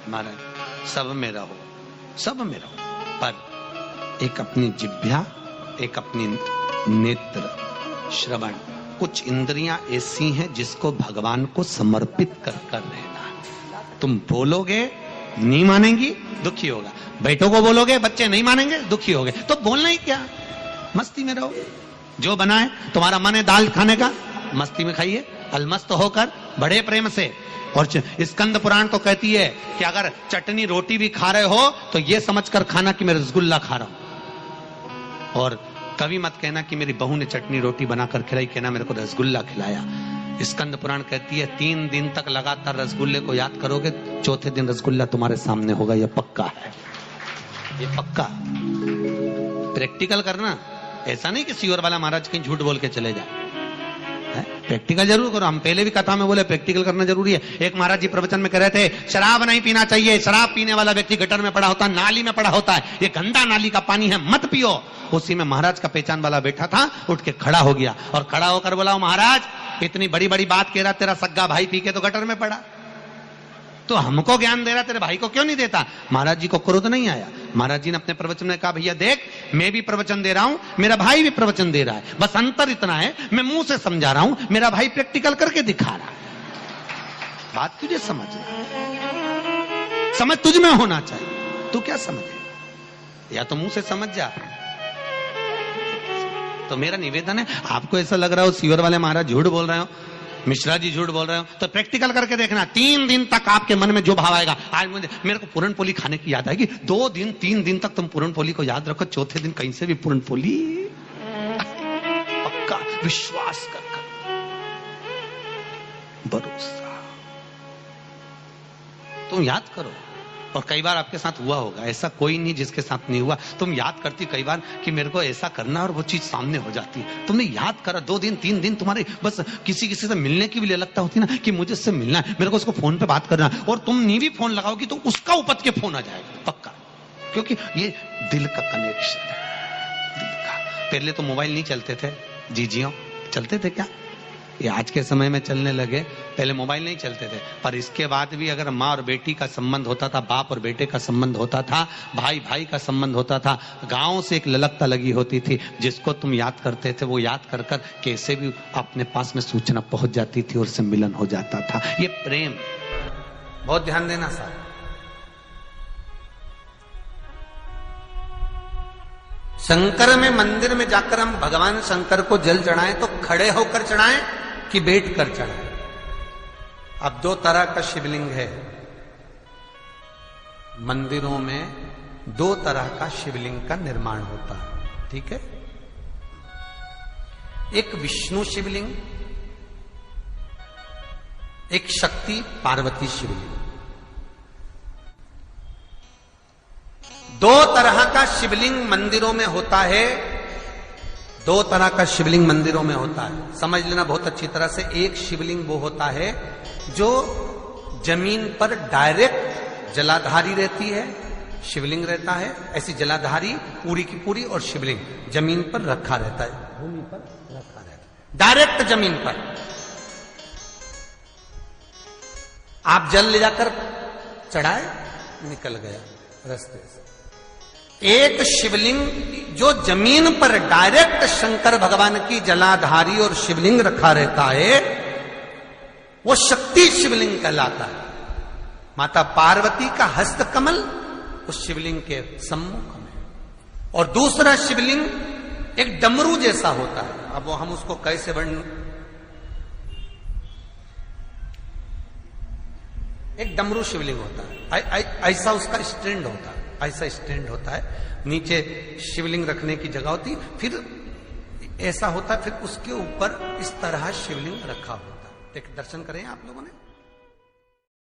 महाराज सब में रहो, सब में रहो, पर एक अपनी जिह्वा, एक अपनी नेत्र श्रवण, कुछ इंद्रियां ऐसी हैं जिसको भगवान को समर्पित कर कर रहना। तुम बोलोगे नहीं मानेंगी, दुखी होगा। बेटों को बोलोगे बच्चे नहीं मानेंगे, दुखी होगे। तो बोलना ही क्या, मस्ती में रहो। जो बना है, तुम्हारा मन है दाल खाने का, मस्ती में खाइए, अलमस्त होकर बड़े प्रेम से। और स्कंद पुराण तो कहती है कि अगर चटनी रोटी भी खा रहे हो तो ये समझकर खाना कि मैं रसगुल्ला खा रहा हूं। और कभी मत कहना कि मेरी बहू ने चटनी रोटी बनाकर खिलाई, कहना मेरे को रसगुल्ला खिलाया। स्कंद पुराण कहती है 3 दिन तक लगातार रसगुल्ले को याद करोगे, चौथे दिन रसगुल्ला तुम्हारे सामने होगा। यह पक्का है, ये पक्का। प्रैक्टिकल करना, ऐसा नहीं कि सीवर वाला महाराज कहीं झूठ बोल के चले जाए। प्रैक्टिकल जरूर करो। हम पहले भी कथा में बोले प्रैक्टिकल करना जरूरी है। एक महाराज जी प्रवचन में कह रहे थे शराब नहीं पीना चाहिए, शराब पीने वाला व्यक्ति गटर में पड़ा होता है, नाली में पड़ा होता है, ये गंदा नाली का पानी है, मत पियो। उसी में महाराज का पहचान वाला बैठा था, उठ के खड़ा हो गया और खड़ा होकर बोला, महाराज इतनी बड़ी बड़ी बात कह रहा, तेरा सग्गा भाई पी के तो गटर में पड़ा, तो हमको ज्ञान दे रहा, तेरे भाई को क्यों नहीं देता? महाराज जी को क्रोध नहीं आया। महाराज जी ने अपने प्रवचन में कहा, भैया देख, मैं भी प्रवचन दे रहा हूं, मेरा भाई भी प्रवचन दे रहा है, बस अंतर इतना है मैं मुंह से समझा रहा हूं, मेरा भाई प्रैक्टिकल करके दिखा रहा है। बात तुझे समझना, समझ तुझ में होना चाहिए। तू क्या समझे, या तो मुंह से समझ जा। तो मेरा निवेदन है, आपको ऐसा लग रहा हो सीवर वाले महाराज झूठ बोल रहे हो, मिश्रा जी झूठ बोल रहे हो, तो प्रैक्टिकल करके देखना। 3 दिन तक आपके मन में जो भाव आएगा, आज मेरे को पूरनपोली खाने की याद आएगी, 2 दिन 3 दिन तक तुम पूरनपोली को याद रखो, चौथे दिन कहीं से भी पूरनपोली, पक्का विश्वास कर भरोसा, तुम याद करो। और कई बार आपके साथ हुआ होगा, ऐसा कोई नहीं जिसके साथ नहीं हुआ। तुम याद करती कई बार कि मेरे को ऐसा करना, और वो चीज सामने हो जाती है। तुमने याद करा, 2 दिन 3 दिन तुम्हारे बस किसी किसी से मिलने की भी लगता होती ना कि मुझे इससे मिलना है, मेरे को उसको फोन पे बात करना, और तुम नहीं भी फोन लगाओगी तो उसका उपत के फोन आ जाएगा पक्का, क्योंकि ये दिल का कनेक्शन है, दिल का। पहले तो मोबाइल नहीं चलते थे, जीजियों चलते थे क्या? ये आज के समय में चलने लगे, पहले मोबाइल नहीं चलते थे। पर इसके बाद भी अगर माँ और बेटी का संबंध होता था, बाप और बेटे का संबंध होता था, भाई भाई का संबंध होता था, गांव से एक ललकता लगी होती थी, जिसको तुम याद करते थे वो याद कर कर कैसे भी अपने पास में सूचना पहुंच जाती थी और सम्मिलन हो जाता था। ये प्रेम, बहुत ध्यान देना साहब। शंकर में मंदिर में जाकर हम भगवान शंकर को जल चढ़ाएं तो खड़े होकर चढ़ाएं कि बैठ कर चढ़ाएं? अब 2 तरह का शिवलिंग है मंदिरों में, 2 तरह का शिवलिंग का निर्माण होता है, ठीक है? एक विष्णु शिवलिंग, एक शक्ति पार्वती शिवलिंग। 2 तरह का शिवलिंग मंदिरों में होता है, 2 तरह का शिवलिंग मंदिरों में होता है, समझ लेना बहुत अच्छी तरह से। एक शिवलिंग वो होता है जो जमीन पर डायरेक्ट जलाधारी रहती है, शिवलिंग रहता है, ऐसी जलाधारी पूरी की पूरी, और शिवलिंग जमीन पर रखा रहता है, भूमि पर रखा रहता है, डायरेक्ट जमीन पर। आप जल ले जाकर चढ़ाए, निकल गया रास्ते से। एक शिवलिंग जो जमीन पर डायरेक्ट शंकर भगवान की जलाधारी और शिवलिंग रखा रहता है, वो शक्ति शिवलिंग कहलाता है। माता पार्वती का हस्त कमल उस शिवलिंग के सम्मुख में, और दूसरा शिवलिंग एक डमरू जैसा होता है। अब वो हम उसको कैसे वर्णन, एक डमरू शिवलिंग होता है, ऐसा उसका स्टैंड होता है, ऐसा स्टैंड होता है, नीचे शिवलिंग रखने की जगह होती, फिर ऐसा होता है, फिर उसके ऊपर इस तरह शिवलिंग रखा होता है। एक दर्शन करें आप लोगों ने।